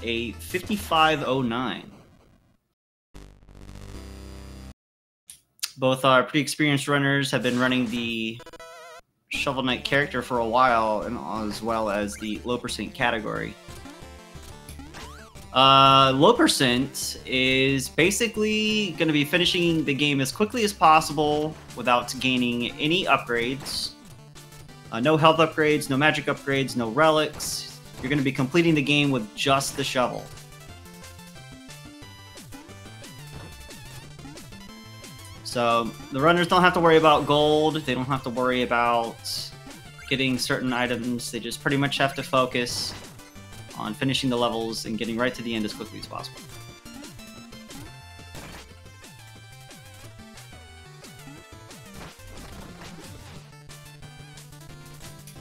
a 5509. Both are pretty experienced runners, have been running the Shovel Knight character for a while, and as well as the low percent category. Low percent is basically going to be finishing the game as quickly as possible without gaining any upgrades. No health upgrades, no magic upgrades, no relics. You're going to be completing the game with just the shovel. So the runners don't have to worry about gold. They don't have to worry about getting certain items. They just pretty much have to focus on finishing the levels and getting right to the end as quickly as possible.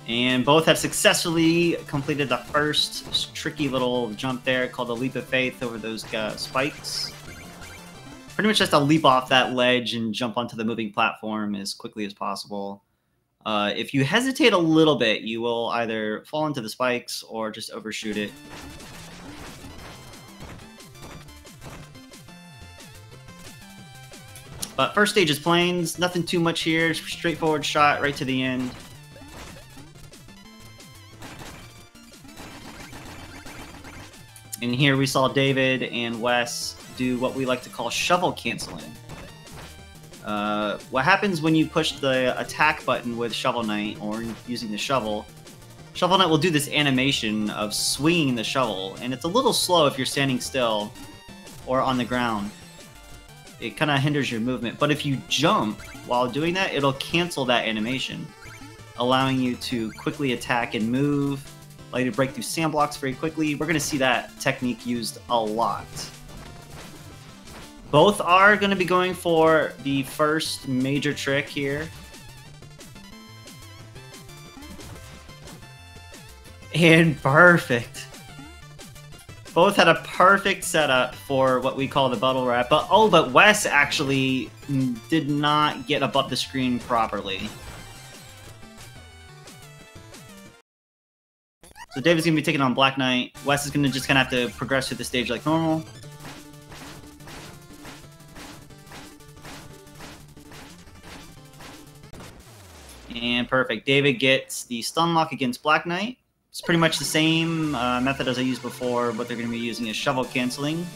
And both have successfully completed the first tricky little jump there called the Leap of Faith over those spikes. Pretty much just to leap off that ledge and jump onto the moving platform as quickly as possible. If you hesitate a little bit, you will either fall into the spikes or just overshoot it. But first stage is plains, nothing too much here, straightforward shot right to the end. And here we saw David and Wes do what we like to call shovel canceling. What happens when you push the attack button with Shovel Knight or using the shovel, Shovel Knight will do this animation of swinging the shovel, and it's a little slow if you're standing still or on the ground. It kind of hinders your movement, but if you jump while doing that, it'll cancel that animation, allowing you to quickly attack and move, allow you to break through sand blocks very quickly. We're going to see that technique used a lot. Both are going to be going for the first major trick here. And perfect. Both had a perfect setup for what we call the bubble wrap. But Wes actually did not get above the screen properly. So David's going to be taking on Black Knight. Wes is going to just kind of have to progress through the stage like normal. And perfect. David gets the stun lock against Black Knight. It's pretty much the same method as I used before, but they're going to be using is shovel canceling.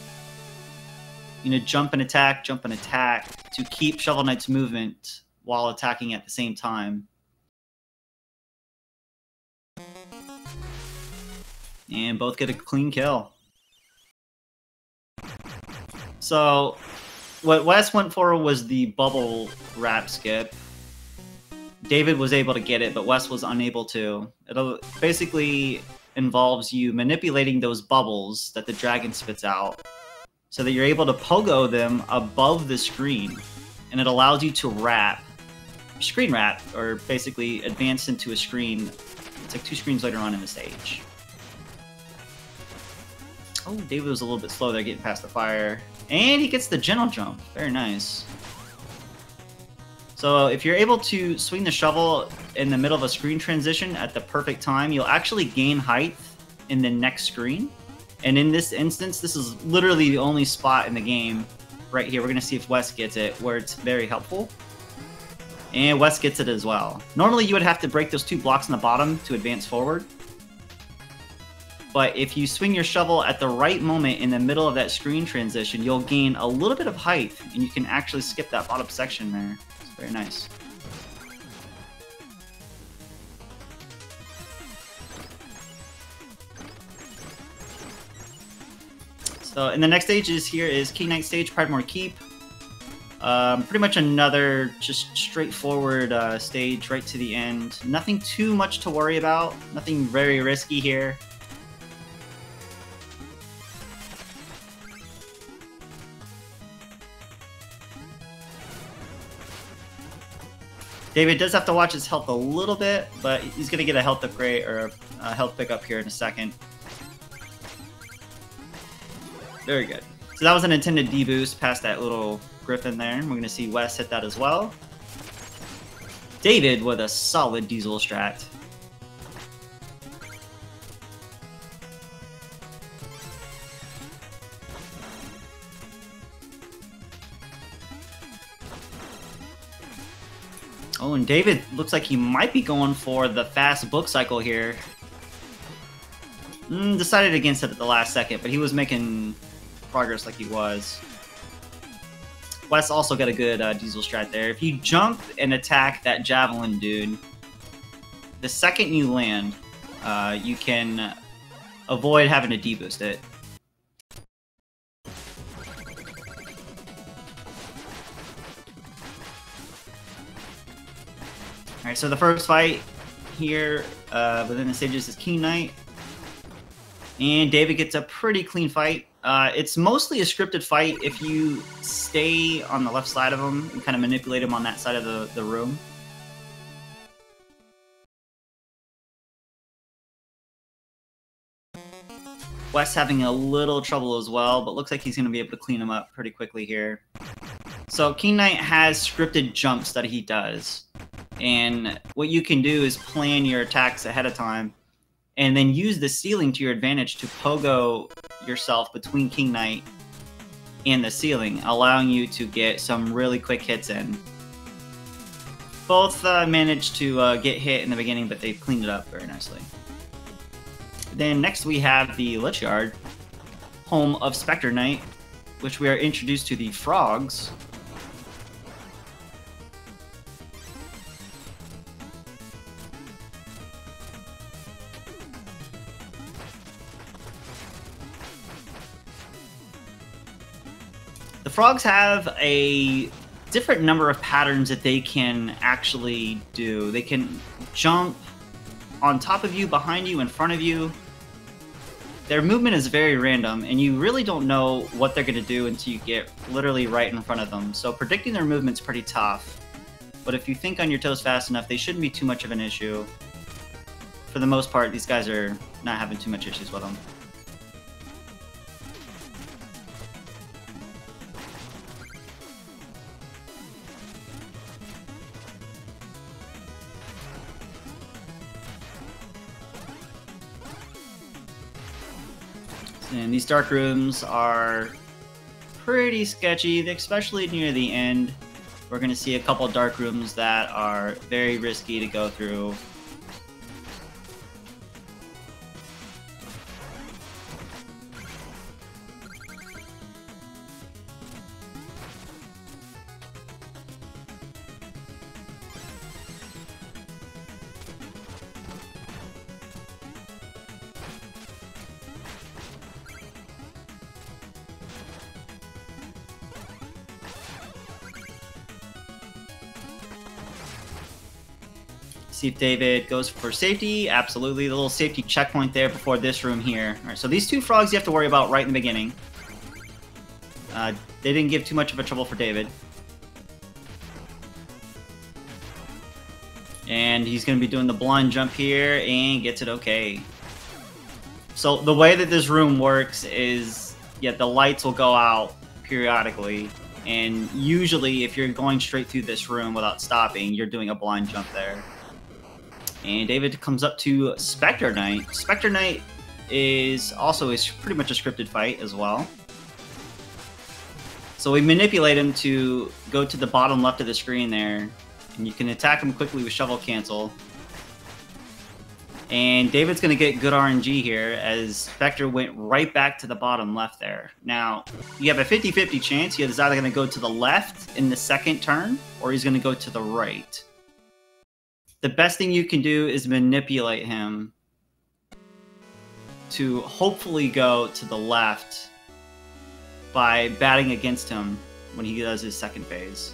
You know, jump and attack to keep Shovel Knight's movement while attacking at the same time. And both get a clean kill. So, what Wes went for was the bubble wrap skip. David was able to get it, but Wes was unable to. It basically involves you manipulating those bubbles that the dragon spits out so that you're able to pogo them above the screen. And it allows you to wrap, screen wrap, or basically advance into a screen. It's like 2 screens later on in the stage. Oh, David was a little bit slow there getting past the fire. And he gets the gentle jump. Very nice. So if you're able to swing the shovel in the middle of a screen transition at the perfect time, you'll actually gain height in the next screen. And in this instance, this is literally the only spot in the game right here. We're going to see if Wes gets it, where it's very helpful. And Wes gets it as well. Normally you would have to break those 2 blocks on the bottom to advance forward. But if you swing your shovel at the right moment in the middle of that screen transition, you'll gain a little bit of height, and you can actually skip that bottom section there. It's very nice. So, and the next stage is King Knight stage, Pridemore Keep. Pretty much another just straightforward stage right to the end. Nothing too much to worry about. Nothing very risky here. David does have to watch his health a little bit, but he's going to get a health upgrade or a health pickup here in a second. Very good. So that was an intended deboost past that little griffin there. We're going to see Wes hit that as well. David with a solid diesel strat. Oh, and David looks like he might be going for the fast book cycle here. Decided against it at the last second, but he was making progress like he was. Wes also got a good diesel strat there. If you jump and attack that javelin dude, the second you land, you can avoid having to deboost it. Alright, so the first fight here within the stages is King Knight. And David gets a pretty clean fight. It's mostly a scripted fight if you stay on the left side of him and kind of manipulate him on that side of the room. Wes having a little trouble as well, but looks like he's going to be able to clean him up pretty quickly here. So King Knight has scripted jumps that he does. And what you can do is plan your attacks ahead of time and then use the ceiling to your advantage to pogo yourself between King Knight and the ceiling, allowing you to get some really quick hits in. Both managed to get hit in the beginning, but they've cleaned it up very nicely. Then next we have the Lich Yard, home of Spectre Knight, which we are introduced to the frogs. The frogs have a different number of patterns that they can actually do. They can jump on top of you, behind you, in front of you. Their movement is very random, and you really don't know what they're going to do until you get literally right in front of them. So predicting their movement's pretty tough. But if you think on your toes fast enough, they shouldn't be too much of an issue. For the most part, these guys are not having too much issues with them. And these dark rooms are pretty sketchy, especially near the end. We're going to see a couple dark rooms that are very risky to go through. See if David goes for safety. Absolutely. The little safety checkpoint there before this room here. All right, so these two frogs you have to worry about right in the beginning. They didn't give too much of a trouble for David. And he's going to be doing the blind jump here and gets it okay. So the way that this room works is, yeah, the lights will go out periodically. And usually if you're going straight through this room without stopping, you're doing a blind jump there. And David comes up to Spectre Knight. Spectre Knight is also pretty much a scripted fight as well. So we manipulate him to go to the bottom left of the screen there. And you can attack him quickly with Shovel Cancel. And David's going to get good RNG here as Spectre went right back to the bottom left there. Now, you have a 50-50 chance. He's either going to go to the left in the second turn, or he's going to go to the right. The best thing you can do is manipulate him to hopefully go to the left by batting against him when he does his second phase.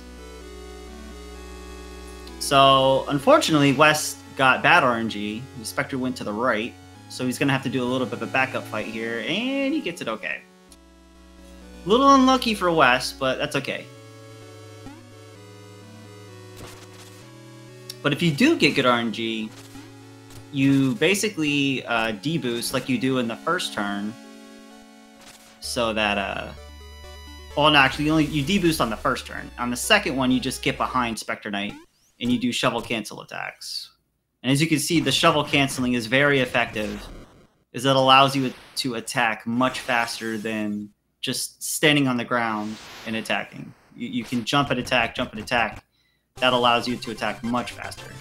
So, unfortunately, Wes got bad RNG. The Spectre went to the right, so he's going to have to do a little bit of a backup fight here, and he gets it okay. A little unlucky for Wes, but that's okay. But if you do get good RNG, you basically deboost like you do in the first turn, so that well, no, actually, you deboost on the first turn. On the second one, you just get behind Spectre Knight and you do shovel cancel attacks. And as you can see, the shovel canceling is very effective, as it allows you to attack much faster than just standing on the ground and attacking. You can jump and attack, That allows you to attack much faster.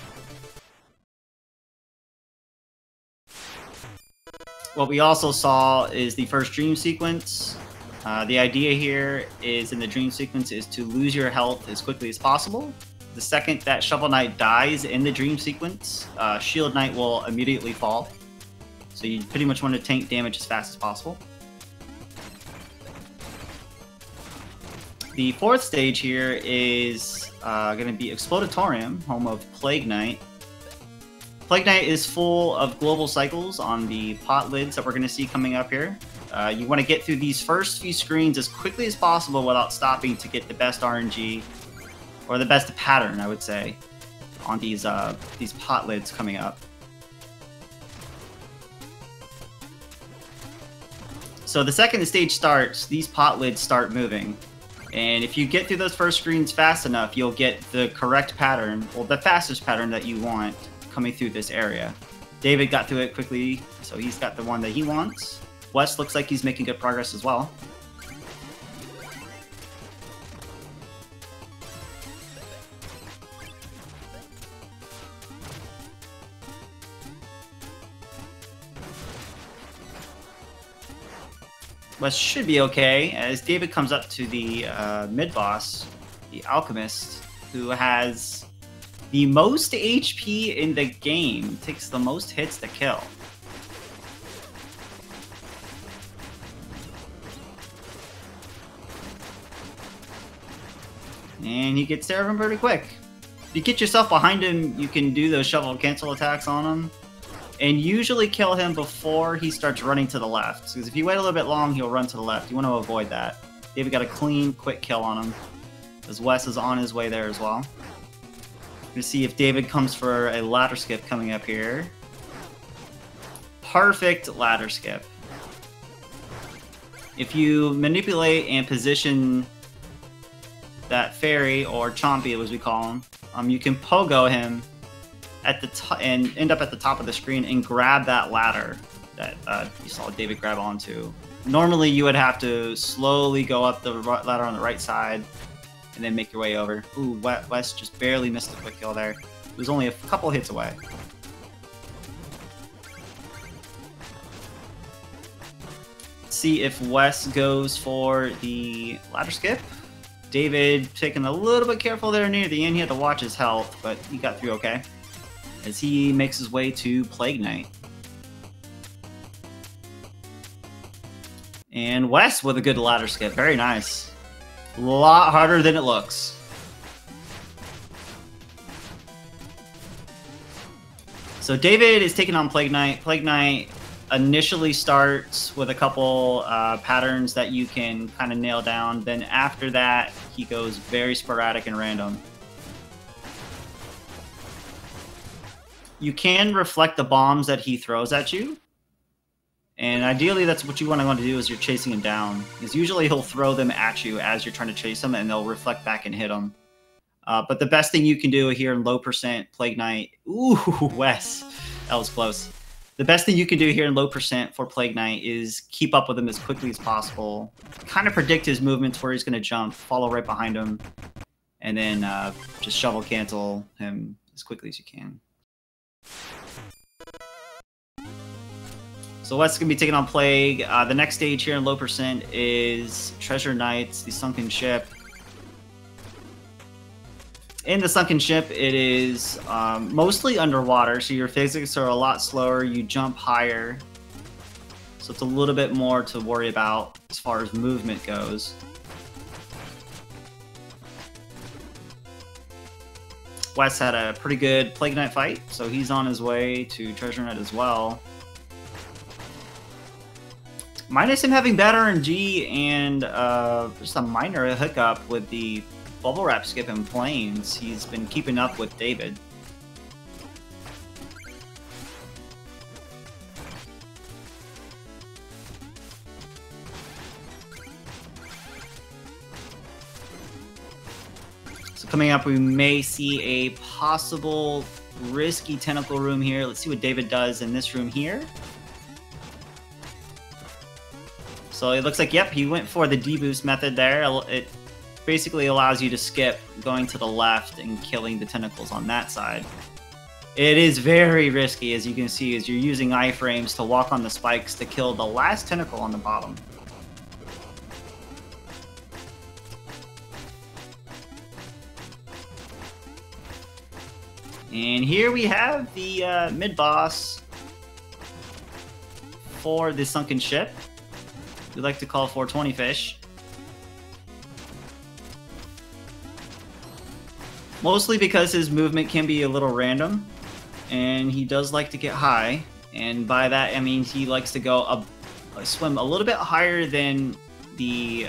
What we also saw is the first dream sequence. The idea here is in the dream sequence is to lose your health as quickly as possible. The second that Shovel Knight dies in the dream sequence, Shield Knight will immediately fall. So you pretty much want to tank damage as fast as possible. The fourth stage here is going to be Explodatorium, home of Plague Knight. Plague Knight is full of global cycles on the pot lids that we're going to see coming up here. You want to get through these first few screens as quickly as possible without stopping to get the best RNG, or the best pattern, I would say, on these pot lids coming up. So the second the stage starts, these pot lids start moving. And if you get through those first screens fast enough, you'll get the correct pattern, or the fastest pattern that you want coming through this area. David got through it quickly, so he's got the one that he wants. Wes looks like he's making good progress as well. Wes should be okay, as David comes up to the mid-boss, the Alchemist, who has the most HP in the game, takes the most hits to kill. And he gets there of him pretty quick. If you get yourself behind him, you can do those shovel cancel attacks on him. And usually kill him before he starts running to the left. Because if you wait a little bit long, he'll run to the left. You want to avoid that. David got a clean, quick kill on him. As Wes is on his way there as well. We're going to see if David comes for a ladder skip coming up here. Perfect ladder skip. If you manipulate and position that fairy, or Chompy as we call him, you can pogo him at the top and end up at the top of the screen and grab that ladder that you saw David grab onto. Normally you would have to slowly go up the ladder on the right side and then make your way over. Ooh, Wes just barely missed a quick kill there. It was only a couple hits away. Let's see if Wes goes for the ladder skip. David taking a little bit careful there near the end. He had to watch his health, but he got through okay. As he makes his way to Plague Knight. And Wes with a good ladder skip. Very nice. A lot harder than it looks. So David is taking on Plague Knight. Plague Knight initially starts with a couple patterns that you can kind of nail down. Then after that, he goes very sporadic and random. You can reflect the bombs that he throws at you. And ideally, that's what you want to do as you're chasing him down. Because usually he'll throw them at you as you're trying to chase him, and they'll reflect back and hit him. But the best thing you can do here in low percent Plague Knight... Ooh, Wes. That was close. The best thing you can do here in low percent for Plague Knight is keep up with him as quickly as possible. Kind of predict his movements, where he's going to jump, follow right behind him, and then just shovel cancel him as quickly as you can. So Wes is going to be taking on Plague. The next stage here in low percent is Treasure Knights, the Sunken Ship. In the Sunken Ship, it is mostly underwater, so your physics are a lot slower. You jump higher, so it's a little bit more to worry about as far as movement goes. Wes had a pretty good Plague Knight fight, so he's on his way to Treasure Knight as well. Minus him having bad RNG and just a minor hiccup with the bubble wrap skip in Plains, he's been keeping up with David. So coming up, we may see a possible risky tentacle room here. Let's see what David does in this room here. So it looks like, yep, he went for the deboost method there. basically allows you to skip going to the left and killing the tentacles on that side. It is very risky, as you can see, as you're using iframes to walk on the spikes to kill the last tentacle on the bottom. And here we have the mid-boss for the sunken ship. We like to call 420 fish. Mostly because his movement can be a little random, and he does like to get high. And by that, I mean he likes to go swim a little bit higher than the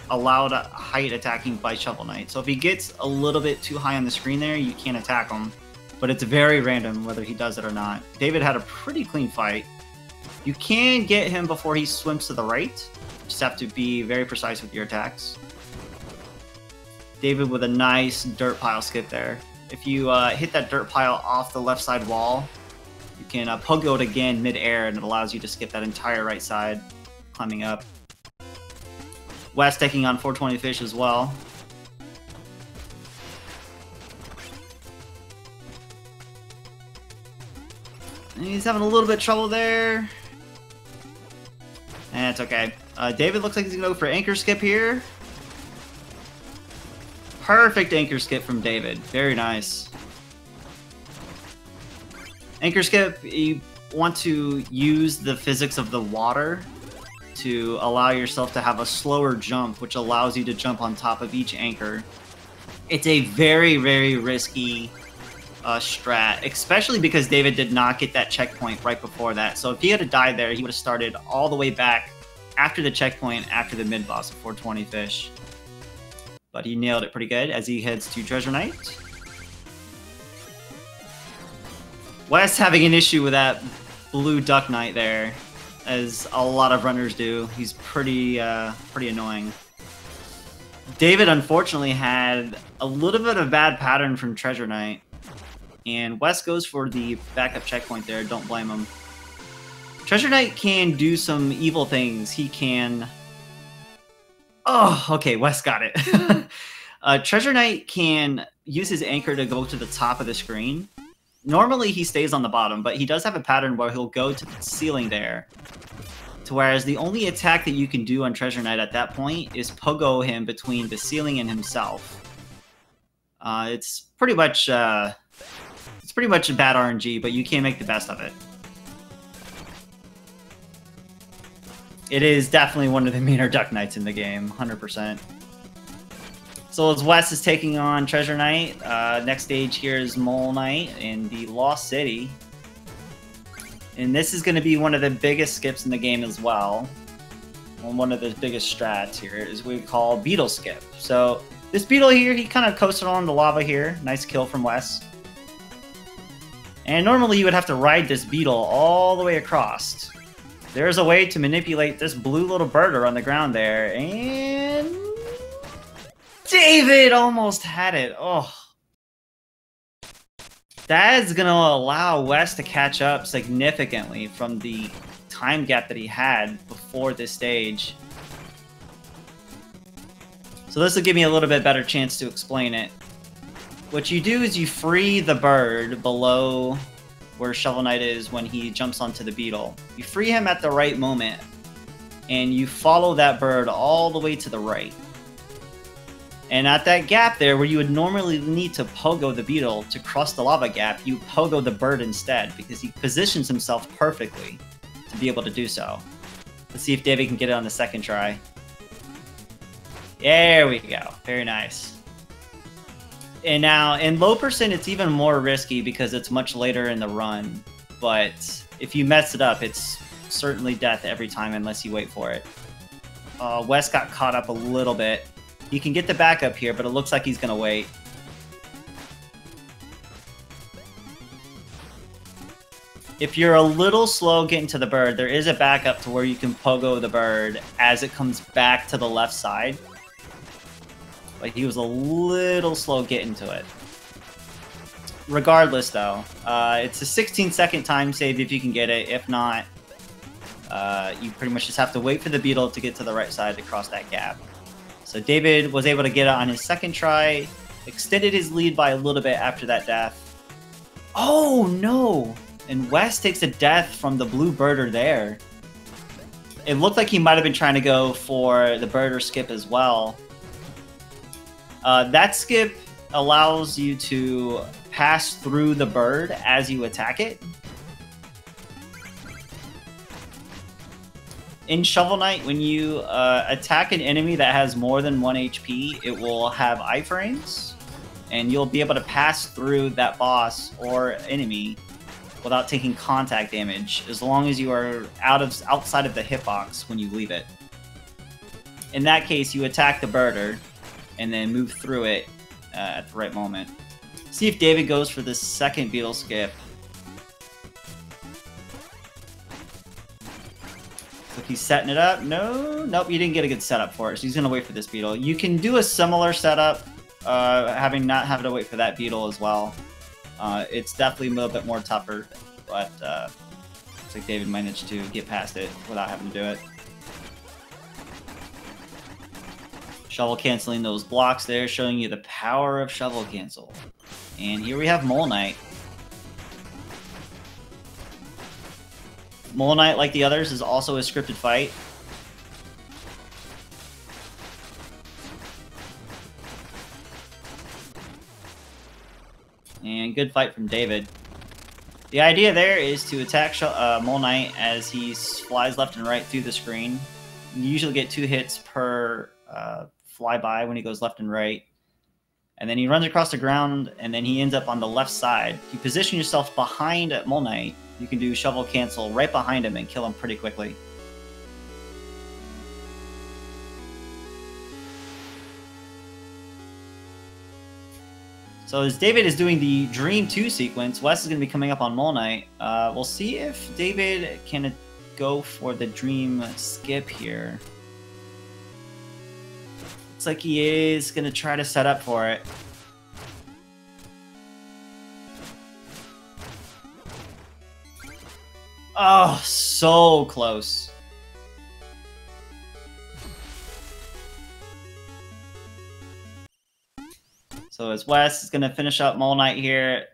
allowed height attacking by Shovel Knight. So if he gets a little bit too high on the screen there, you can't attack him. But it's very random whether he does it or not. David had a pretty clean fight. You can get him before he swims to the right. Just have to be very precise with your attacks. David with a nice dirt pile skip there. If you hit that dirt pile off the left side wall, you can pogo it again mid-air, and it allows you to skip that entire right side, climbing up. Wes taking on 420 fish as well. And he's having a little bit of trouble there. And it's okay. David looks like he's going to go for anchor skip here. Perfect anchor skip from David. Very nice. Anchor skip, you want to use the physics of the water to allow yourself to have a slower jump, which allows you to jump on top of each anchor. It's a very, very risky strat, especially because David did not get that checkpoint right before that. So if he had died there, he would have started all the way back after the checkpoint, after the mid-boss of 420 fish. But he nailed it pretty good as he heads to Treasure Knight. Wes having an issue with that blue Duck Knight there, as a lot of runners do. He's pretty annoying. David unfortunately had a little bit of a bad pattern from Treasure Knight, and Wes goes for the backup checkpoint there. Don't blame him. Treasure Knight can do some evil things. He can... Oh, okay, Wes got it. Treasure Knight can use his anchor to go to the top of the screen. Normally he stays on the bottom, but he does have a pattern where he'll go to the ceiling there. Whereas the only attack that you can do on Treasure Knight at that point is pogo him between the ceiling and himself. It's pretty much a bad RNG, but you can make the best of it. It is definitely one of the meaner Duck Knights in the game, 100%. So as Wes is taking on Treasure Knight, next stage here is Mole Knight in the Lost City. And this is going to be one of the biggest skips in the game as well. And one of the biggest strats here is what we call Beetle Skip. So this Beetle here, he kind of coasted on the lava here. Nice kill from Wes. And normally you would have to ride this Beetle all the way across. There's a way to manipulate this blue little birder on the ground there, and... David almost had it! Oh. That is going to allow Wes to catch up significantly from the time gap that he had before this stage. So this will give me a little bit better chance to explain it. What you do is you free the bird below where Shovel Knight is when he jumps onto the beetle. You free him at the right moment, and you follow that bird all the way to the right. And at that gap there, where you would normally need to pogo the beetle to cross the lava gap, you pogo the bird instead, because he positions himself perfectly to be able to do so. Let's see if David can get it on the second try. There we go. Very nice. And now, in low percent, it's even more risky because it's much later in the run. But if you mess it up, it's certainly death every time unless you wait for it. Wes got caught up a little bit. He can get the backup here, but it looks like he's going to wait. If you're a little slow getting to the bird, there is a backup to where you can pogo the bird as it comes back to the left side. But he was a little slow getting to it. Regardless, though, it's a 16-second time save if you can get it. If not, you pretty much just have to wait for the beetle to get to the right side to cross that gap. So David was able to get it on his second try, extended his lead by a little bit after that death. Oh no! And Wes takes a death from the blue birder there. It looked like he might have been trying to go for the birder skip as well. That skip allows you to pass through the bird as you attack it. In Shovel Knight, when you attack an enemy that has more than 1 HP, it will have iframes, and you'll be able to pass through that boss or enemy without taking contact damage, as long as you are outside of the hitbox when you leave it. In that case, you attack the birder, and then move through it at the right moment. See if David goes for the second beetle skip. Look, he's setting it up. Nope, you didn't get a good setup for it, so he's going to wait for this beetle. You can do a similar setup, not having to wait for that beetle as well. It's definitely a little bit more tougher, but looks like David managed to get past it without having to do it. Shovel canceling those blocks there, showing you the power of shovel cancel. And here we have Mole Knight. Mole Knight, like the others, is also a scripted fight. And good fight from David. The idea there is to attack Mole Knight as he flies left and right through the screen. You usually get 2 hits per flyby when he goes left and right. And then he runs across the ground, and then he ends up on the left side. If you position yourself behind Mole Knight, you can do shovel cancel right behind him and kill him pretty quickly. So as David is doing the Dream 2 sequence, Wes is going to be coming up on Mole Knight. We'll see if David can go for the Dream skip here. Looks like he is going to try to set up for it. Oh, so close. So as Wes is going to finish up Mole Knight here,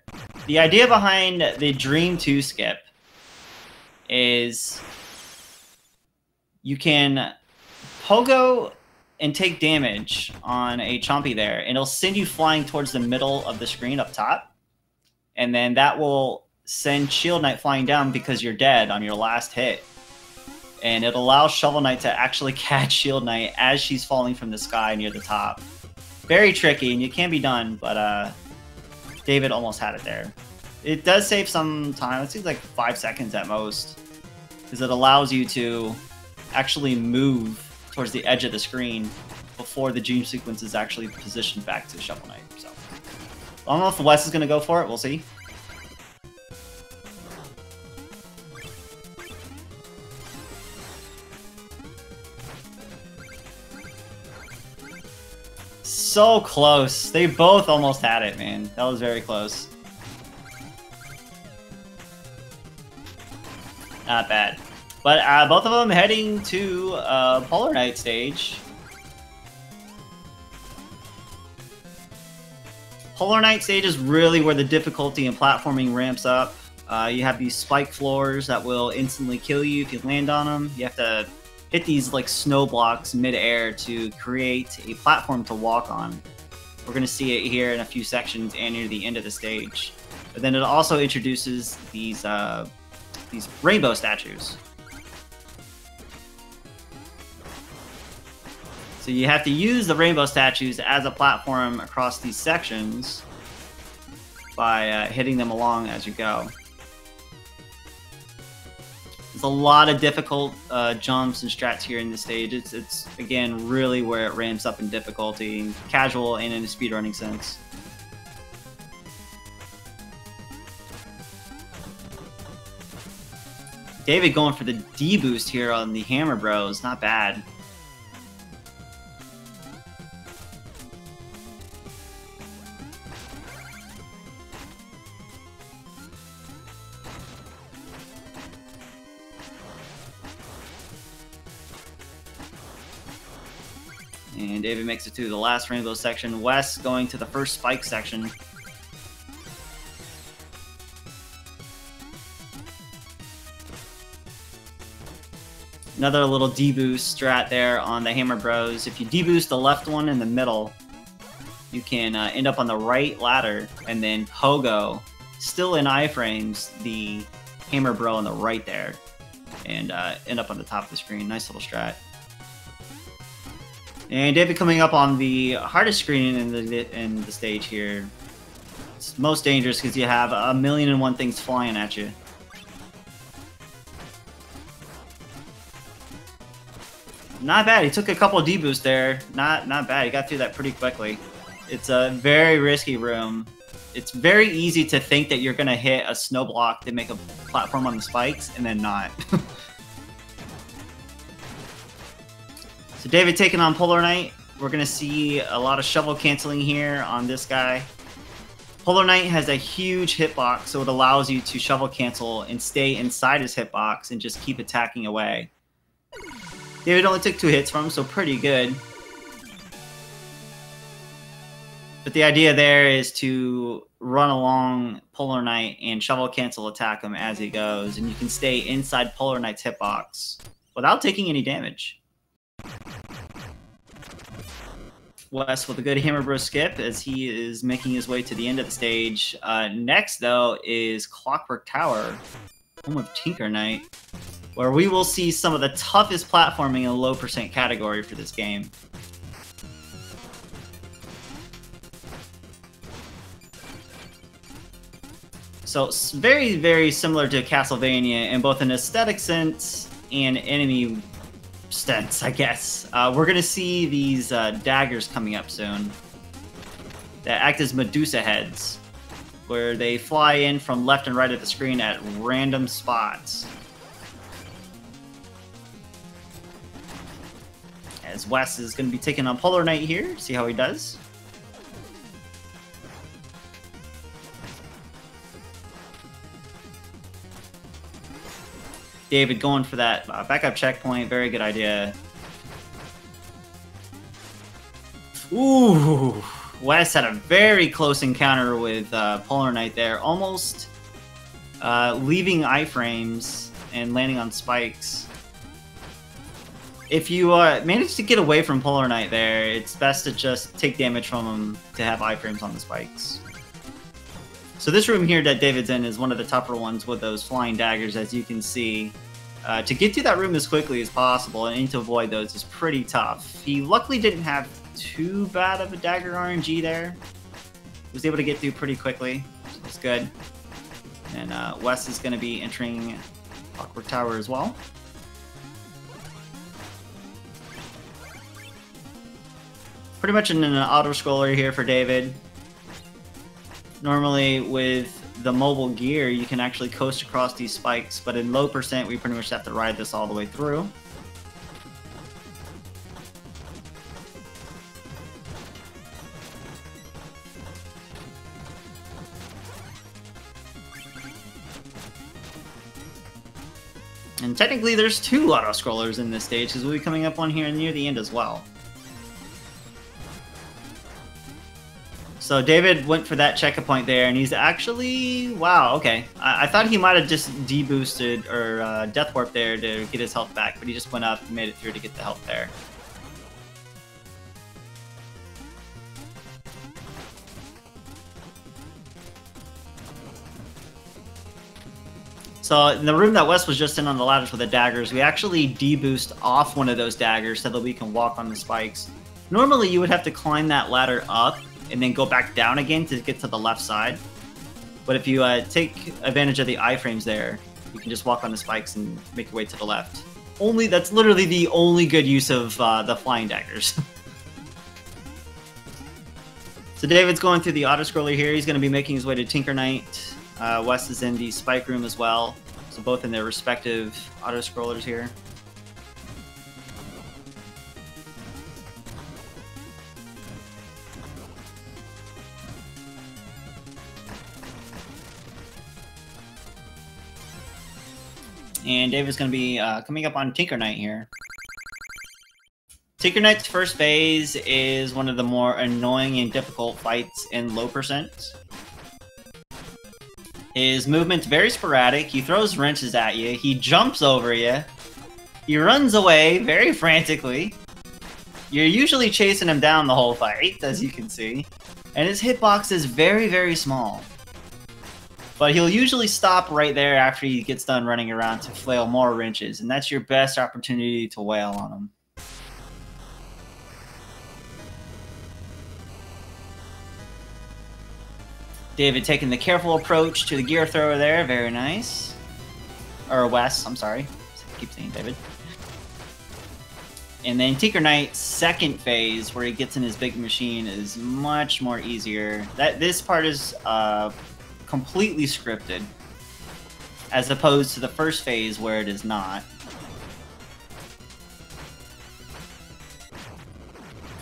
the idea behind the Dream 2 skip is you can pogo and take damage on a Chompy there, and it'll send you flying towards the middle of the screen up top, and then that will send Shield Knight flying down because you're dead on your last hit. And it allows Shovel Knight to actually catch Shield Knight as she's falling from the sky near the top. Very tricky, and it can be done, but David almost had it there. It does save some time. It seems like 5 seconds at most, because it allows you to actually move towards the edge of the screen before the dream sequence is actually positioned back to Shovel Knight. So I don't know if Wes is going to go for it. We'll see. So close. They both almost had it, man. That was very close. Not bad. But both of them heading to Polar Knight stage. Polar Knight stage is really where the difficulty in platforming ramps up. You have these spike floors that will instantly kill you if you land on them. You have to hit these like snow blocks mid-air to create a platform to walk on. We're going to see it here in a few sections and near the end of the stage. But then it also introduces these rainbow statues. So you have to use the rainbow statues as a platform across these sections by hitting them along as you go. There's a lot of difficult jumps and strats here in this stage. It's again really where it ramps up in difficulty, casual and in a speedrunning sense. David going for the D boost here on the Hammer Bros, not bad. And David makes it to the last rainbow section. Wes going to the first spike section. Another little deboost strat there on the Hammer Bros. If you deboost the left one in the middle, you can end up on the right ladder and then pogo, still in iframes, the Hammer Bro on the right there, and end up on the top of the screen. Nice little strat. And David coming up on the hardest screen in the stage here. It's most dangerous because you have 1,000,001 things flying at you. Not bad. He took a couple deboosts there. Not bad. He got through that pretty quickly. It's a very risky room. It's very easy to think that you're going to hit a snow block to make a platform on the spikes, and then not. So David taking on Polar Knight. We're going to see a lot of shovel canceling here on this guy. Polar Knight has a huge hitbox, so it allows you to shovel cancel and stay inside his hitbox and just keep attacking away. David only took 2 hits from him, so pretty good. But the idea there is to run along Polar Knight and shovel cancel attack him as he goes, and you can stay inside Polar Knight's hitbox without taking any damage. Wes with a good Hammer Bro skip as he is making his way to the end of the stage. Next, though, is Clockwork Tower, home of Tinker Knight, where we will see some of the toughest platforming in the low percent category for this game. So it's very, very similar to Castlevania in both an aesthetic sense and enemy sense, I guess. We're going to see these daggers coming up soon that act as Medusa heads, where they fly in from left and right of the screen at random spots. As Wes is going to be taking on Polar Knight here, see how he does. David going for that backup checkpoint, very good idea. Ooh, Wes had a very close encounter with Polar Knight there, almost leaving iframes and landing on spikes. If you manage to get away from Polar Knight there, it's best to just take damage from him to have iframes on the spikes. So this room here that David's in is one of the tougher ones with those flying daggers, as you can see. To get to that room as quickly as possible and to avoid those is pretty tough. He luckily didn't have too bad of a dagger RNG there. He was able to get through pretty quickly, so that's good. And Wes is going to be entering Clockwork Tower as well. Pretty much in an auto-scroller here for David. Normally with the mobile gear, you can actually coast across these spikes, but in low percent, we pretty much have to ride this all the way through. And technically, there's 2 auto-scrollers in this stage, because we'll be coming up on here near the end as well. So David went for that checkpoint there, and he's actually... Wow, okay. I thought he might have just deboosted or death warp there to get his health back, but he just went up and made it through to get the health there. So in the room that Wes was just in on the ladders with the daggers, we actually deboost off one of those daggers so that we can walk on the spikes. Normally you would have to climb that ladder up and then go back down again to get to the left side. But if you take advantage of the iframes there, you can just walk on the spikes and make your way to the left. That's literally the only good use of the flying daggers. So David's going through the auto-scroller here. He's going to be making his way to Tinker Knight. Wes is in the spike room as well. So both in their respective auto-scrollers here. And David's going to be coming up on Tinker Knight here. Tinker Knight's first phase is one of the more annoying and difficult fights in low percent. His movement's very sporadic. He throws wrenches at you. He jumps over you. He runs away very frantically. You're usually chasing him down the whole fight, as you can see. And his hitbox is very, very small. But he'll usually stop right there after he gets done running around to flail more wrenches. And that's your best opportunity to wail on him. David taking the careful approach to the gear thrower there. Very nice. Or Wes, I'm sorry. I keep saying David. And then Tinker Knight's second phase, where he gets in his big machine, is much more easier. This part is completely scripted, as opposed to the first phase where it is not.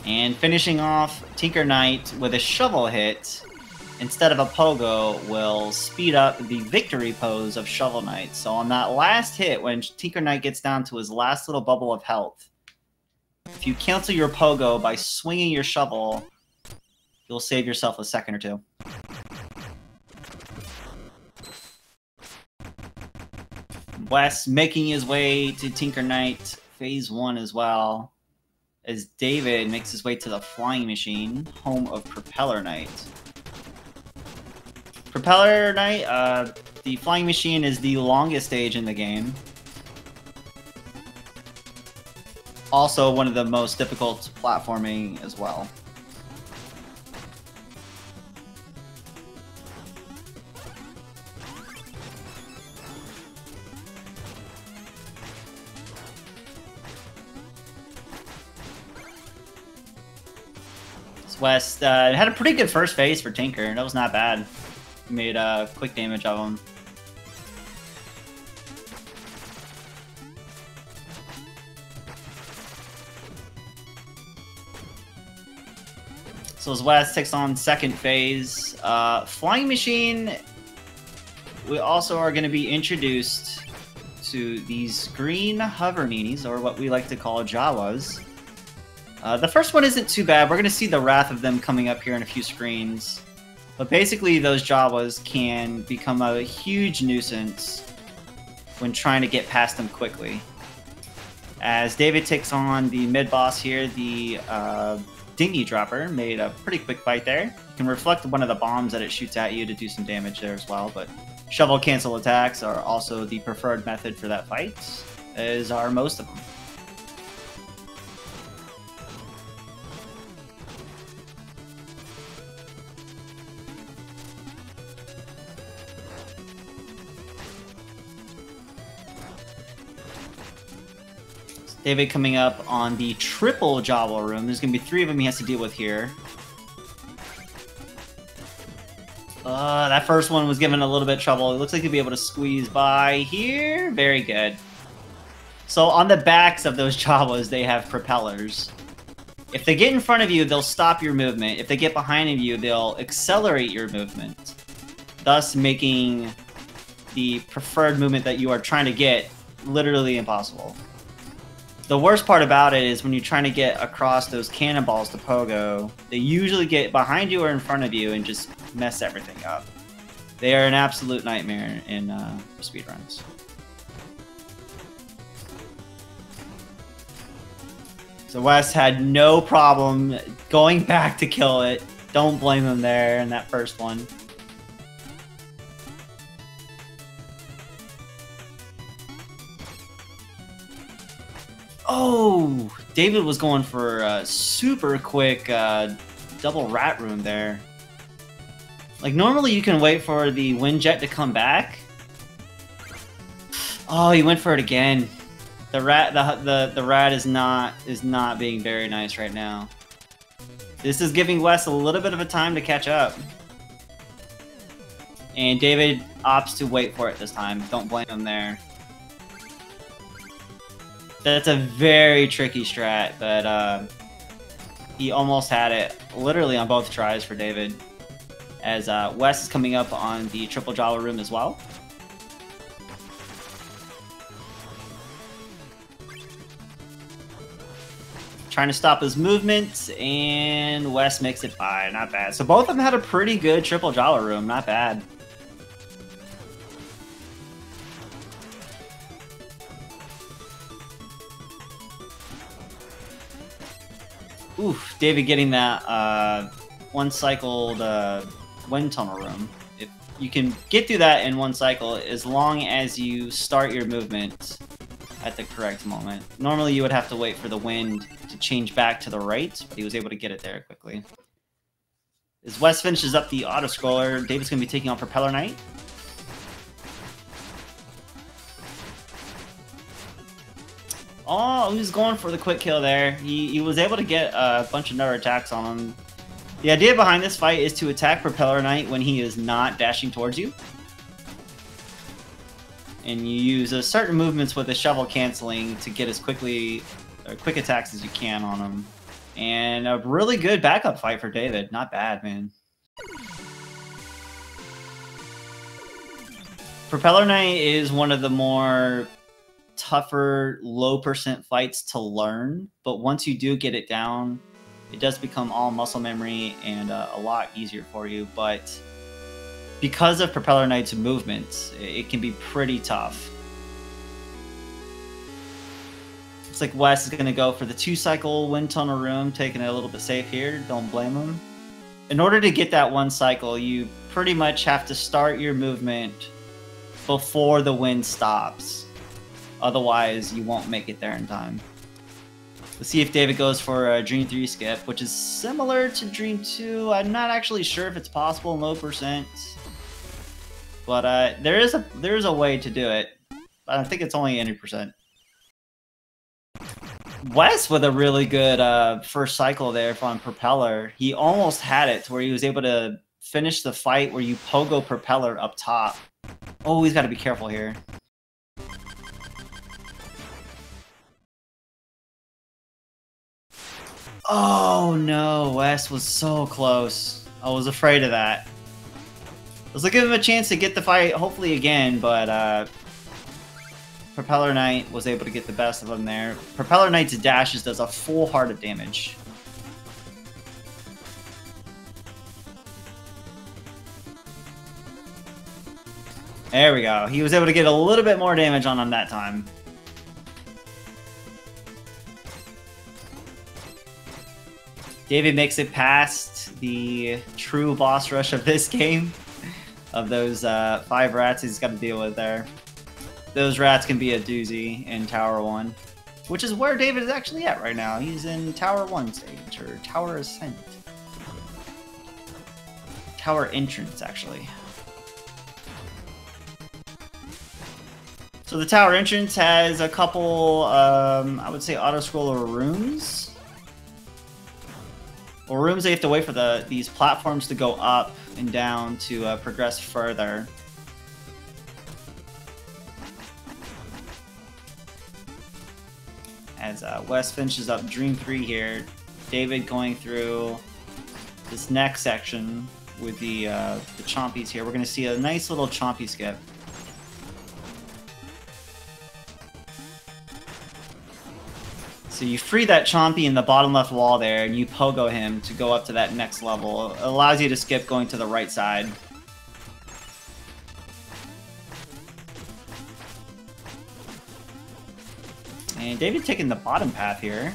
And finishing off Tinker Knight with a shovel hit, instead of a pogo, will speed up the victory pose of Shovel Knight. So on that last hit, when Tinker Knight gets down to his last little bubble of health, if you cancel your pogo by swinging your shovel, you'll save yourself a second or two. Wes making his way to Tinker Knight Phase 1 as well, as David makes his way to the Flying Machine, home of Propeller Knight. Propeller Knight, the Flying Machine is the longest stage in the game. Also one of the most difficult platforming as well. West had a pretty good first phase for Tinker. That was not bad. He made quick damage of him. So as West takes on second phase, Flying Machine, we also are going to be introduced to these green hover meanies, or what we like to call Jawas. The first one isn't too bad. We're going to see the wrath of them coming up here in a few screens. But basically, those Jawas can become a huge nuisance when trying to get past them quickly. As David takes on the mid-boss here, the Dinghy Dropper made a pretty quick fight there. You can reflect one of the bombs that it shoots at you to do some damage there as well, but shovel cancel attacks are also the preferred method for that fight, as are most of them. David coming up on the triple Jawa room. There's going to be 3 of them he has to deal with here. That first one was given a little bit of trouble. It looks like he'll be able to squeeze by here. Very good. So on the backs of those Jawas, they have propellers. If they get in front of you, they'll stop your movement. If they get behind of you, they'll accelerate your movement, thus making the preferred movement that you are trying to get literally impossible. The worst part about it is when you're trying to get across those cannonballs to pogo, they usually get behind you or in front of you and just mess everything up. They are an absolute nightmare in speedruns. So Wes had no problem going back to kill it. Don't blame him there in that first one. Oh, David was going for a super quick double rat room there. Like normally you can wait for the wind jet to come back. Oh, he went for it again. The rat, the rat is not being very nice right now. This is giving Wes a little bit of a time to catch up. And David opts to wait for it this time. Don't blame him there. That's a very tricky strat, but he almost had it literally on both tries for David. As Wes is coming up on the triple Jawa room as well. trying to stop his movement, and Wes makes it by. Not bad. So both of them had a pretty good triple Jala room. Not bad. Oof, David getting that one cycled wind tunnel room. If you can get through that in one cycle, as long as you start your movement at the correct moment. Normally you would have to wait for the wind to change back to the right, but he was able to get it there quickly. As Wes finishes up the auto-scroller, David's going to be taking on Propeller Knight. Oh, he's going for the quick kill there. He was able to get a bunch of other attacks on him. The idea behind this fight is to attack Propeller Knight when he is not dashing towards you. And you use certain movements with the shovel canceling to get as quick attacks as you can on him. And a really good backup fight for David. Not bad, man. Propeller Knight is one of the more tougher, low percent fights to learn, but once you do get it down, it does become all muscle memory and a lot easier for you. But because of Propeller Knight's movements, it can be pretty tough. Looks like Wes is going to go for the 2-cycle wind tunnel room, taking it a little bit safe here. Don't blame him. In order to get that 1 cycle, you pretty much have to start your movement before the wind stops. Otherwise, you won't make it there in time. Let's see if David goes for a Dream 3 skip, which is similar to Dream 2. I'm not actually sure if it's possible in low percent. But there is a way to do it. I think it's only 80%. Wes with a really good first cycle there on Propeller. He almost had it to where he was able to finish the fight where you pogo Propeller up top. Oh, he's got to be careful here. Oh no, Wes was so close. I was afraid of that. I was looking at him a chance to get the fight, hopefully again, but Propeller Knight was able to get the best of him there. Propeller Knight's dashes does a full heart of damage. There we go. He was able to get a little bit more damage on him that time. David makes it past the true boss rush of this game. Of those 5 rats he's got to deal with there. Those rats can be a doozy in Tower 1. Which is where David is actually at right now. He's in Tower 1 stage, or Tower Ascent. Tower Entrance, actually. So the Tower Entrance has a couple, I would say, auto-scroller rooms. Or rooms that you have to wait for these platforms to go up and down to progress further. As Wes finishes up Dream 3 here, David going through this next section with the chompies here. We're going to see a nice little chompy skip. So you free that Chompy in the bottom left wall there, and you pogo him to go up to that next level. It allows you to skip going to the right side. And David taking the bottom path here.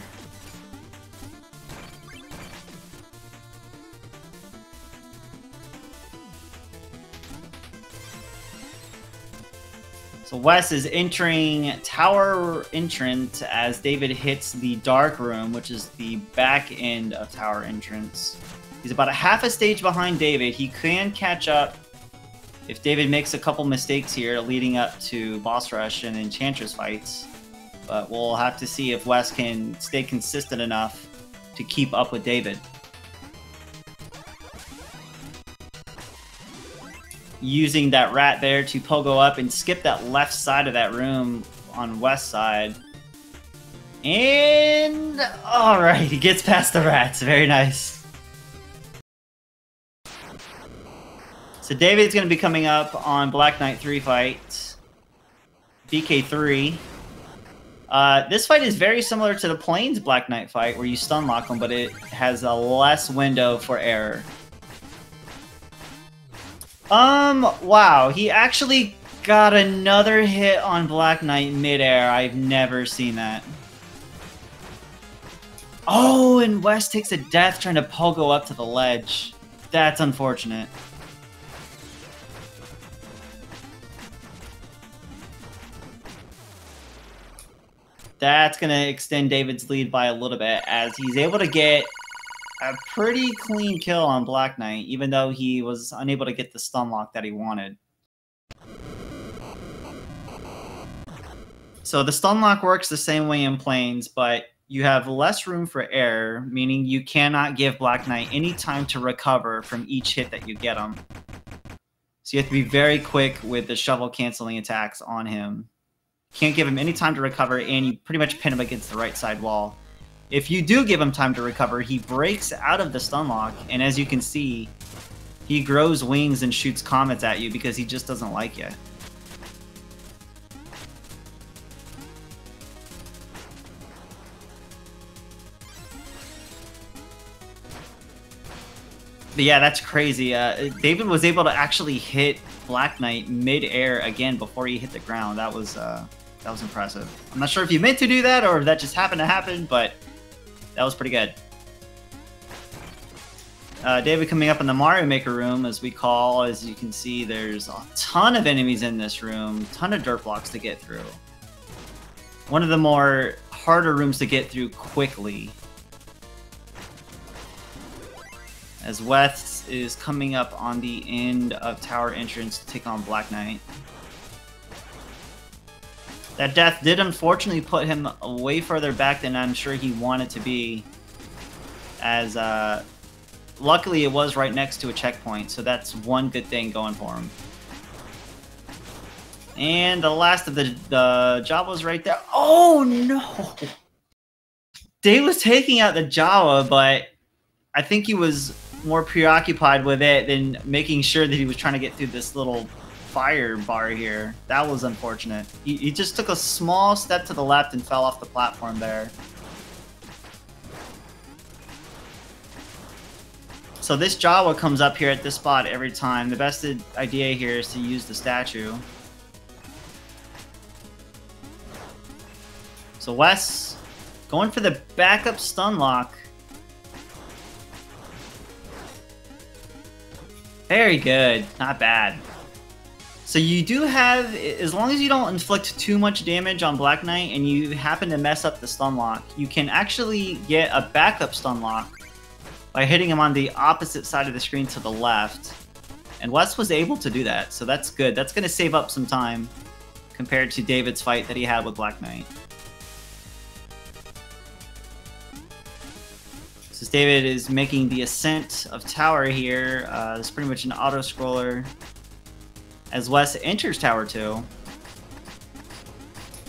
So Wes is entering Tower Entrance as David hits the Dark Room, which is the back end of Tower Entrance. He's about a half a stage behind David. He can catch up if David makes a couple mistakes here leading up to Boss Rush and Enchantress fights. But we'll have to see if Wes can stay consistent enough to keep up with David. Using that rat there to pogo up and skip that left side of that room on West side. And alright, he gets past the rats. Very nice. So David's going to be coming up on Black Knight 3 fight. BK3. This fight is very similar to the Plains Black Knight fight, where you stun lock him, but it has a less window for error. Wow, he actually got another hit on Black Knight midair. I've never seen that. Oh, and Wes takes a death trying to pogo up to the ledge. That's unfortunate. That's going to extend David's lead by a little bit, as he's able to get a pretty clean kill on Black Knight, even though he was unable to get the stun lock that he wanted. So the stun lock works the same way in Plains, but you have less room for error, meaning you cannot give Black Knight any time to recover from each hit that you get him. So you have to be very quick with the shovel canceling attacks on him. Can't give him any time to recover, and you pretty much pin him against the right side wall. If you do give him time to recover, he breaks out of the stun lock, and as you can see, he grows wings and shoots comets at you because he just doesn't like you. But yeah, that's crazy. David was able to actually hit Black Knight mid-air again before he hit the ground. That was impressive. I'm not sure if you meant to do that or if that just happened to happen, but that was pretty good. David coming up in the Mario Maker room, as we call. As you can see, there's a ton of enemies in this room, ton of dirt blocks to get through. One of the more harder rooms to get through quickly. As Wes is coming up on the end of tower entrance to take on Black Knight. That death did unfortunately put him way further back than I'm sure he wanted to be. As luckily it was right next to a checkpoint, so that's one good thing going for him. And the last of the Jawas right there. Oh no! Dave was taking out the Jawa, but I think he was more preoccupied with it than making sure that he was trying to get through this little fire bar here. That was unfortunate. He just took a small step to the left and fell off the platform there. So this Jawa comes up here at this spot every time. The best idea here is to use the statue. So Wes going for the backup stun lock. Very good. Not bad. So you do have, as long as you don't inflict too much damage on Black Knight and you happen to mess up the stun lock, you can actually get a backup stun lock by hitting him on the opposite side of the screen to the left. And Wes was able to do that, so that's good. That's going to save up some time compared to David's fight that he had with Black Knight. Since David is making the ascent of tower here, it's pretty much an auto-scroller. As Wes enters Tower 2,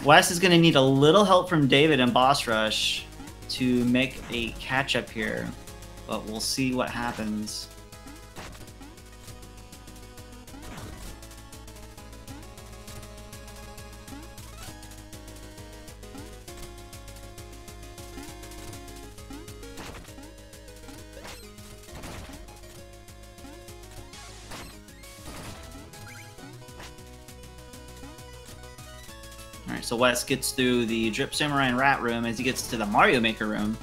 Wes is going to need a little help from David in Boss Rush to make a catch-up here, but we'll see what happens. Alright, so Wes gets through the Drip Samurai and Rat room as he gets to the Mario Maker room.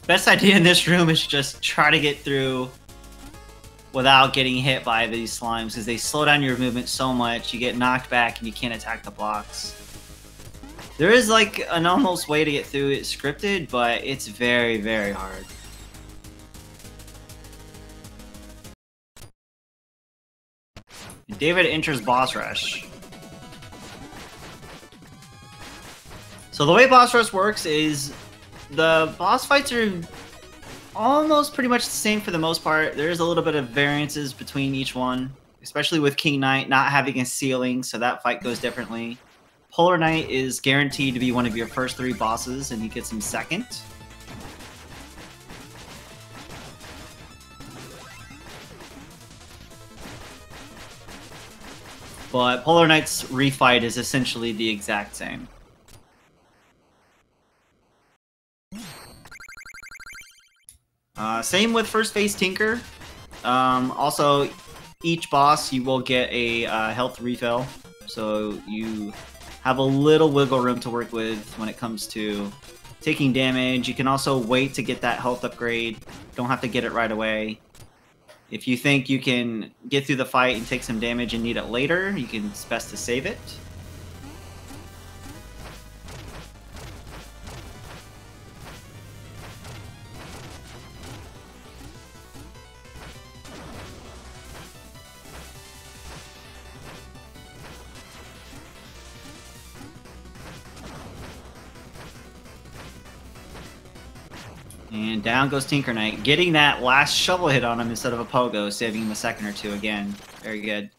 Best idea in this room is just try to get through without getting hit by these slimes, because they slow down your movement so much, you get knocked back and you can't attack the blocks. There is like an almost way to get through it scripted, but it's very, very hard. David enters Boss Rush. So the way Boss Rush works is the boss fights are almost pretty much the same for the most part. There is a little bit of variances between each one, especially with King Knight not having a ceiling, so that fight goes differently. Polar Knight is guaranteed to be one of your first 3 bosses, and he gets him second. but Polar Knight's refight is essentially the exact same. Same with first phase Tinker. Also, each boss you will get a health refill, so you have a little wiggle room to work with when it comes to taking damage. You can also wait to get that health upgrade. Don't have to get it right away. If you think you can get through the fight and take some damage and need it later, it's best to save it. And down goes Tinker Knight, getting that last shovel hit on him instead of a pogo, saving him a second or two again. Very good.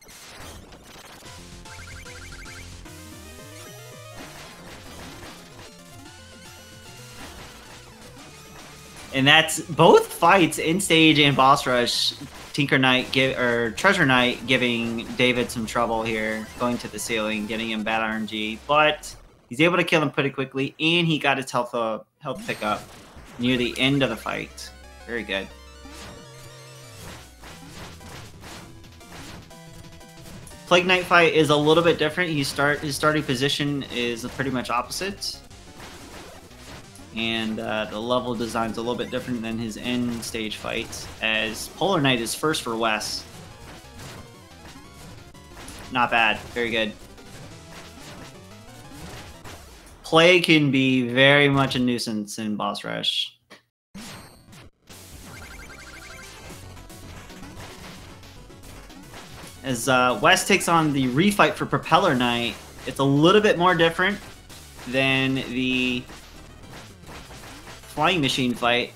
And that's both fights in stage and boss rush. Tinker Knight or Treasure Knight giving David some trouble here, going to the ceiling, getting him bad RNG, but he's able to kill him pretty quickly, and he got his health pickup near the end of the fight. Very good. Plague Knight fight is a little bit different. His starting position is pretty much opposite. And the level design is a little bit different than his end stage fight, as Polar Knight is first for Wes. Not bad. Very good. Plague can be very much a nuisance in boss rush. As Wes takes on the refight for Propeller Knight, it's a little bit more different than the Flying Machine fight,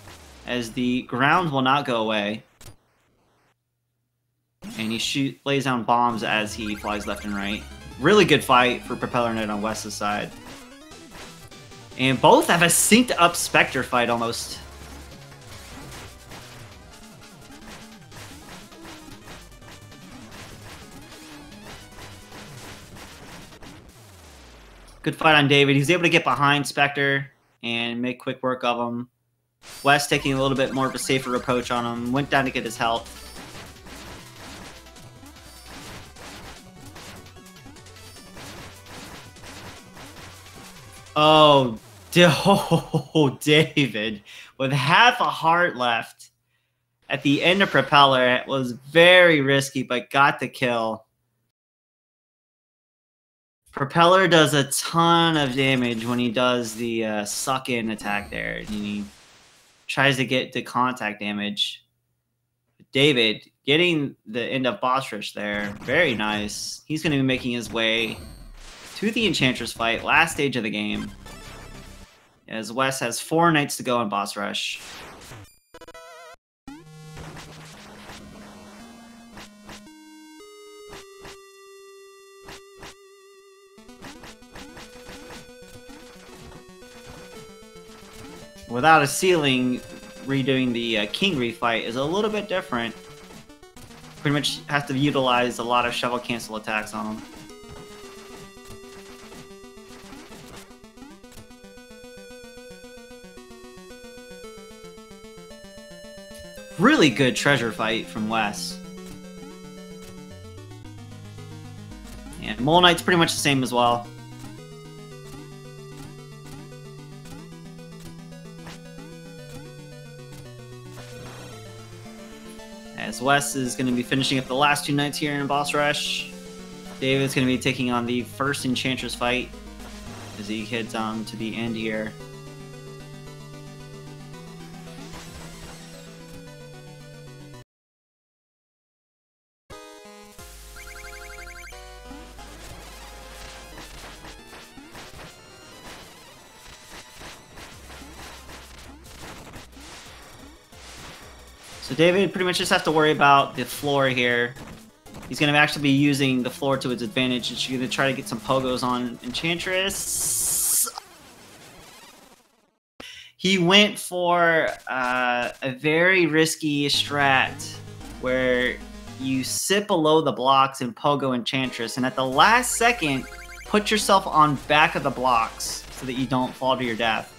as the ground will not go away. And he lays down bombs as he flies left and right. Really good fight for Propeller Knight on Wes's side. And both have a synced up Spectre fight almost. Good fight on David. He's able to get behind Spectre and make quick work of him. Wes taking a little bit more of a safer approach on him. Went down to get his health. Oh, David, with half a heart left at the end of Propeller. It was very risky, but got the kill. Propeller does a ton of damage when he does the suck-in attack there. And he tries to get the contact damage. David getting the end of boss rush there. Very nice. He's going to be making his way to the Enchantress fight, last stage of the game, as Wes has 4 knights to go in boss rush. Without a ceiling, redoing the King refight is a little bit different. Pretty much have to utilize a lot of shovel cancel attacks on him. Really good treasure fight from Wes. And Mole Knight's pretty much the same as well. As Wes is going to be finishing up the last 2 knights here in boss rush. David's going to be taking on the first Enchantress fight as he heads on to the end here. So David pretty much just has to worry about the floor here. He's going to actually be using the floor to its advantage. He's going to try to get some pogos on Enchantress. He went for a very risky strat where you sit below the blocks in Pogo Enchantress, and at the last second, put yourself on back of the blocks so that you don't fall to your death.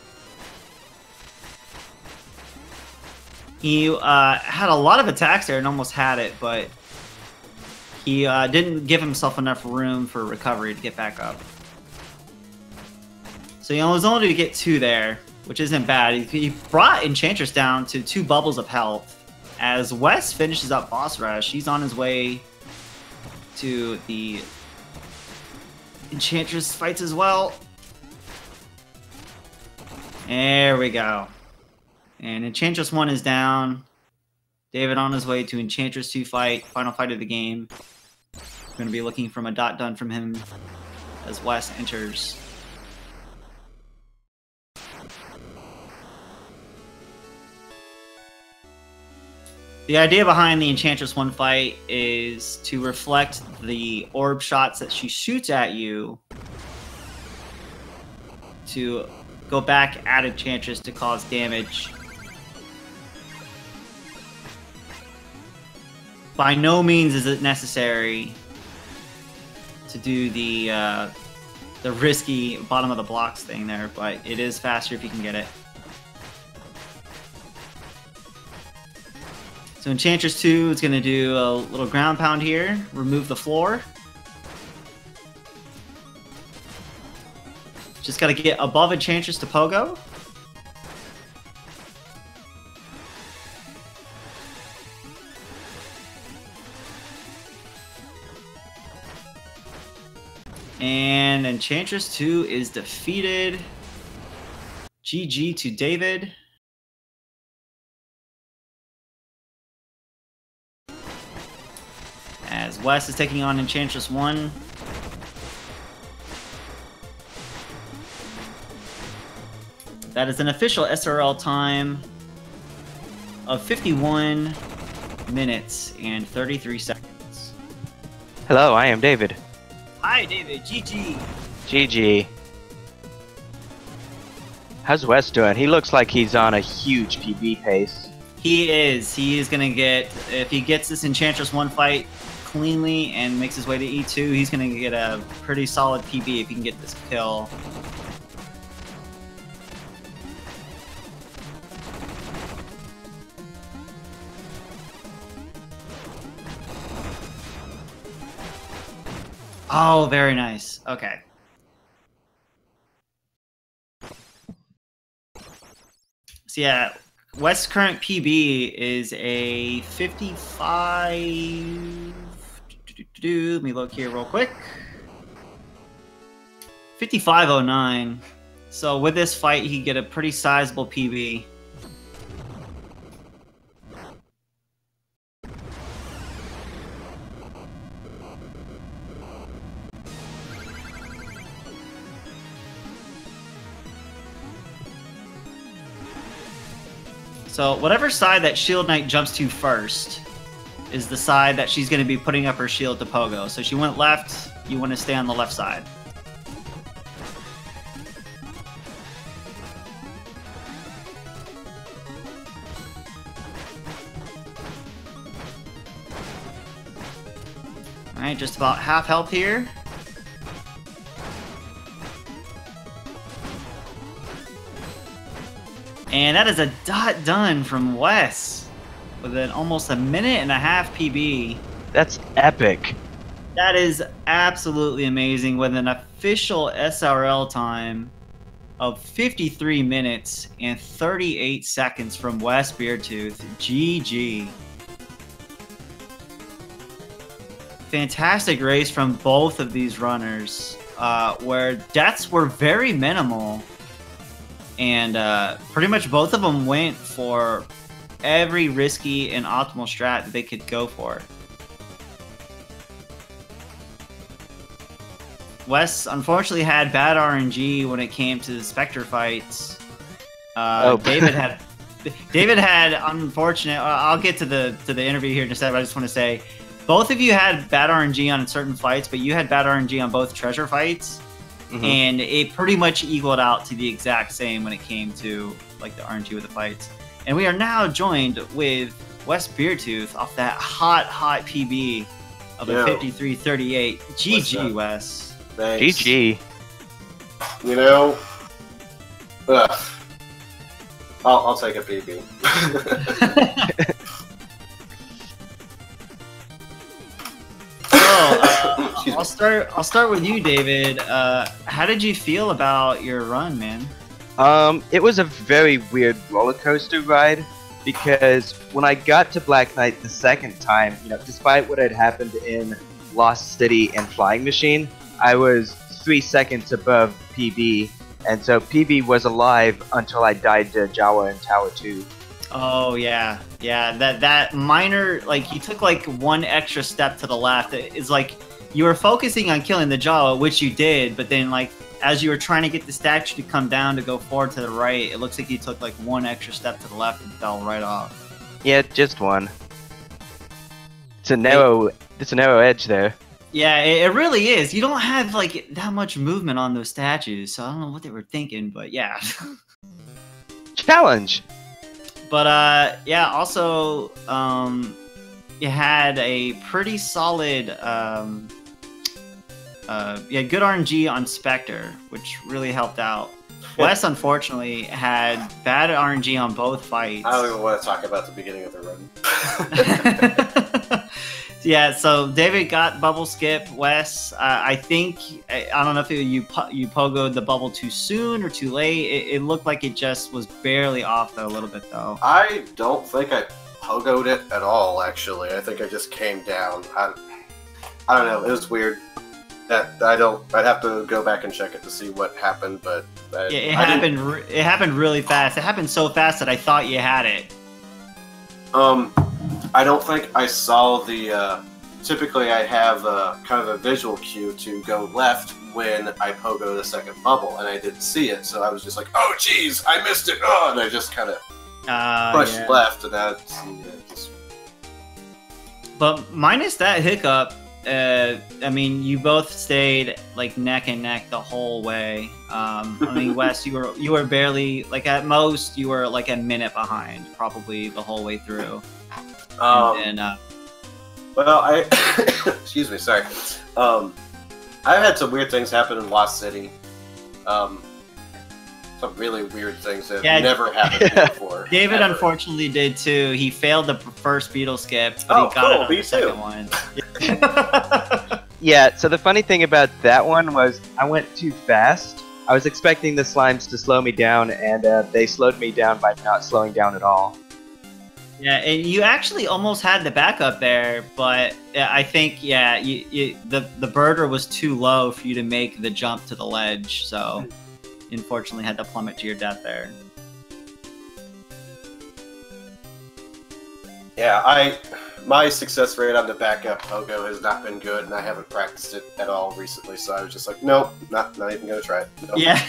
He had a lot of attacks there and almost had it, but he didn't give himself enough room for recovery to get back up. So he was only to get 2 there, which isn't bad. He brought Enchantress down to 2 bubbles of health. As Wes finishes up Boss Rush, he's on his way to the Enchantress fights as well. There we go. And Enchantress 1 is down. David on his way to Enchantress 2 fight, final fight of the game. We're going to be looking from a dot done from him as Wes enters. The idea behind the Enchantress 1 fight is to reflect the orb shots that she shoots at you to go back at Enchantress to cause damage. By no means is it necessary to do the risky bottom of the blocks thing there, but it is faster if you can get it. So Enchantress 2 is going to do a little ground pound here, remove the floor. Just got to get above Enchantress to Pogo. And Enchantress 2 is defeated. GG to David. As Wes is taking on Enchantress 1. That is an official SRL time of 51 minutes and 33 seconds. Hello, I am David. Hi, David. GG. GG. How's Wes doing? He looks like he's on a huge PB pace. He is. He is going to get, if he gets this Enchantress 1 fight cleanly and makes his way to E2, he's going to get a pretty solid PB if he can get this kill. Oh, very nice. Okay. So yeah, West's current PB is a 55... Let me look here real quick. 5509. So with this fight, he could get a pretty sizable PB. So whatever side that Shield Knight jumps to first is the side that she's going to be putting up her shield to Pogo. So she went left, you want to stay on the left side. Alright, just about half health here. And that is a dot done from Wes with an almost a minute and a half PB. That's epic. That is absolutely amazing with an official SRL time of 53 minutes and 38 seconds from WesBeardtooth. GG. Fantastic race from both of these runners, where deaths were very minimal. And pretty much both of them went for every risky and optimal strat that they could go for. Wes unfortunately had bad RNG when it came to the Spectre fights. David had unfortunate. I'll get to the interview here in a second. I just want to say, both of you had bad RNG on certain fights, but you had bad RNG on both treasure fights. Mm-hmm. And it pretty much equaled out to the exact same when it came to like the RNG with the fights. And we are now joined with WesBeardtooth off that hot PB of a 53.38. GG, Wes. Thanks. GG. You know, I'll take a PB. I'll start with you, David. How did you feel about your run, man? It was a very weird roller coaster ride because when I got to Black Knight the second time, you know, despite what had happened in Lost City and Flying Machine, I was 3 seconds above PB, and so PB was alive until I died to Jawa in Tower 2. Oh yeah, that minor, like, you took like one extra step to the left. It's like you were focusing on killing the Jawa, which you did, but then like as you were trying to get the statue to come down to go forward to the right, it looks like you took like one extra step to the left and fell right off. Yeah, just one. It's a narrow edge there. Yeah, it really is. You don't have like that much movement on those statues, so I don't know what they were thinking, but yeah. Challenge. But yeah, also you had a pretty solid good RNG on Spectre, which really helped out. Wes unfortunately had bad RNG on both fights. I don't even want to talk about the beginning of the run. Yeah, so David got bubble skip. Wes, I think, I don't know if you pogoed the bubble too soon or too late. It looked like it just was barely off a little bit, though. I don't think I pogoed it at all, actually. I think I just came down. I don't know. It was weird. I'd have to go back and check it to see what happened, but it happened really fast. It happened so fast that I thought you had it. I don't think I saw the. Typically, I have kind of a visual cue to go left when I pogo the second bubble, and I didn't see it, so I was just like, "Oh, geez, I missed it!" Oh, and I just kind of pushed left, and that's. Just... But minus that hiccup, I mean, you both stayed like neck and neck the whole way. I mean, Wes, you were barely, like, at most you were like a minute behind, probably the whole way through. Well, excuse me, sorry. I've had some weird things happen in Lost City. Some really weird things that never happened before. David unfortunately did too. He failed the first beetle skip, but he got it on the second one. Yeah, so the funny thing about that one was I went too fast. I was expecting the slimes to slow me down, and they slowed me down by not slowing down at all. Yeah, and you actually almost had the backup there, but I think, yeah, the birder was too low for you to make the jump to the ledge, so you unfortunately had to plummet to your death there. Yeah, my success rate on the backup pogo has not been good, and I haven't practiced it at all recently, so I was just like, nope, not even gonna try it. Nope. Yeah.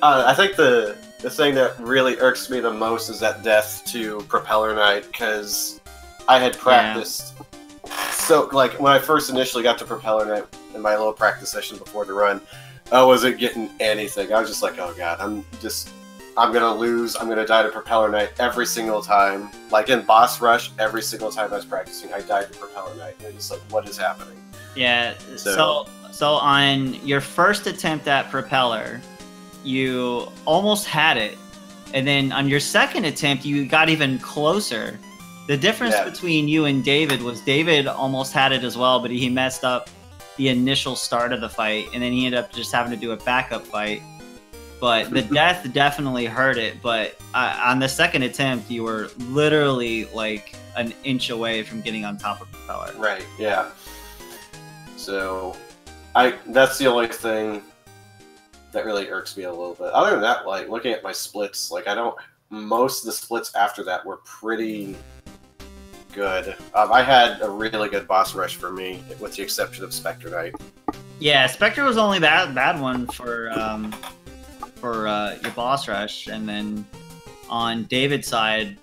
I think the thing that really irks me the most is that death to Propeller Knight, because I had practiced. Yeah. So, like, when I first initially got to Propeller Knight in my little practice session before the run, I wasn't getting anything. I was just like, oh god, I'm gonna lose. I'm gonna die to Propeller Knight every single time. Like in Boss Rush, every single time I was practicing, I died to Propeller Knight. And it's like, what is happening? Yeah. So on your first attempt at Propeller, you almost had it, and then on your second attempt, you got even closer. The difference between you and David was David almost had it as well, but he messed up the initial start of the fight, and then he ended up just having to do a backup fight. But the death definitely hurt it. But on the second attempt, you were literally like an inch away from getting on top of Propeller. Right. Yeah. So, that's the only thing that really irks me a little bit. Other than that, like, looking at my splits, like, most of the splits after that were pretty good. I had a really good boss rush for me, with the exception of Spectre Knight. Yeah, Spectre was only bad one for your boss rush, and then on David's side,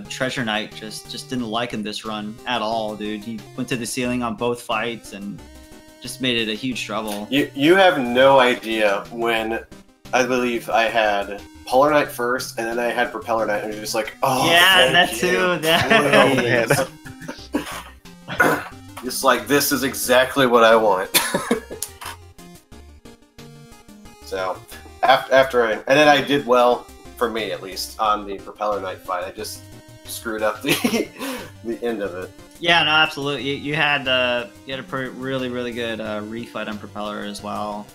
Treasure Knight just didn't like him this run at all, dude. He went to the ceiling on both fights and just made it a huge trouble. You have no idea when I believe I had Polar Knight first, and then I had Propeller Knight, and you're just like, oh, yeah, that thank too. you. That. Oh, man. Just like, this is exactly what I want. So, after and then I did well, for me at least, on the Propeller Knight fight. I just screwed up the the end of it. Yeah, no, absolutely. You had a really good refight on Propeller as well.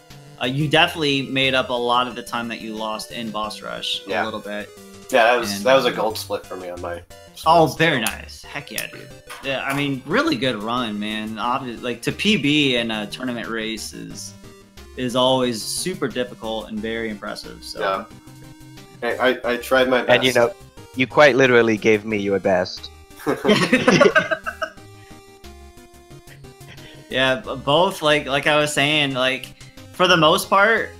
You definitely made up a lot of the time that you lost in Boss Rush a little bit. Yeah, that was a gold split for me on my. Oh, very nice. Heck yeah, dude. Yeah, I mean, really good run, man. Obviously, like to PB in a tournament race is always super difficult and very impressive. So. Yeah. Hey, I tried my best. And you know, you quite literally gave me your best. Yeah, both like I was saying, like for the most part,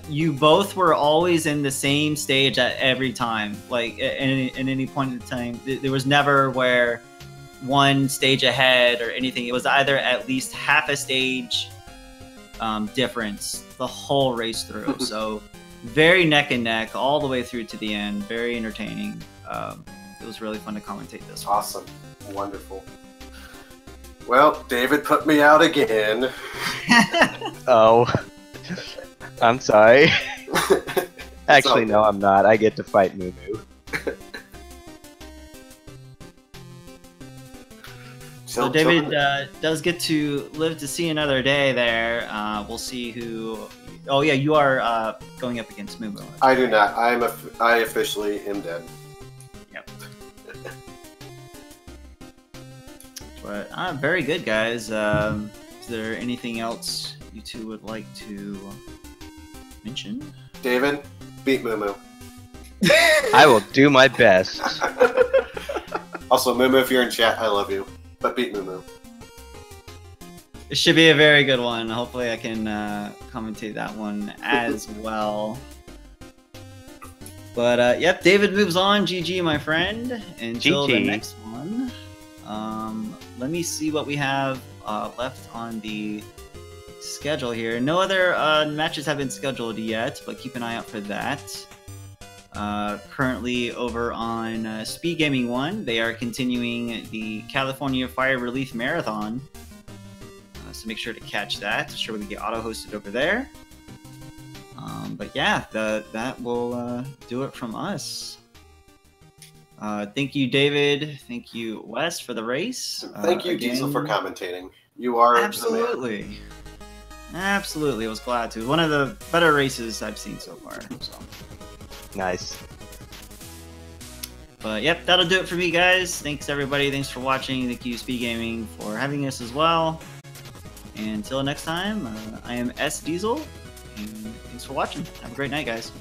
you both were always in the same stage at every time. Like at any point in time, there was never where one stage ahead or anything. It was either at least half a stage difference the whole race through. So very neck and neck all the way through to the end. Very entertaining. It was really fun to commentate this one. Awesome, wonderful. Well, David put me out again. Oh, I'm sorry. Actually, no, I'm not. I get to fight Moo Moo. So David does get to live to see another day there. We'll see who... Oh yeah, you are going up against Moo Moo. I do not. I officially am dead. Yep. But very good, guys. Is there anything else you two would like to mention? David, beat Moo Moo. I will do my best. Also, Moo Moo, if you're in chat, I love you. But beat Moo Moo. It should be a very good one. Hopefully I can commentate that one as well. But yep, David moves on. GG, my friend. Until the next one. Let me see what we have left on the schedule here. No other matches have been scheduled yet, but keep an eye out for that. Currently over on Speed Gaming 1, they are continuing the California Fire Relief Marathon. So make sure to catch that. Sure, we can get auto-hosted over there. But yeah, that will do it from us. Thank you, David. Thank you, Wes, for the race. Thank you, again, Diesel, for commentating. You are absolutely, the man. Absolutely. I was glad to. One of the better races I've seen so far. So. Nice. But yep, that'll do it for me, guys. Thanks everybody. Thanks for watching. Thank you, Speed Gaming, for having us as well. And until next time, I am S Diesel, and thanks for watching. Have a great night, guys.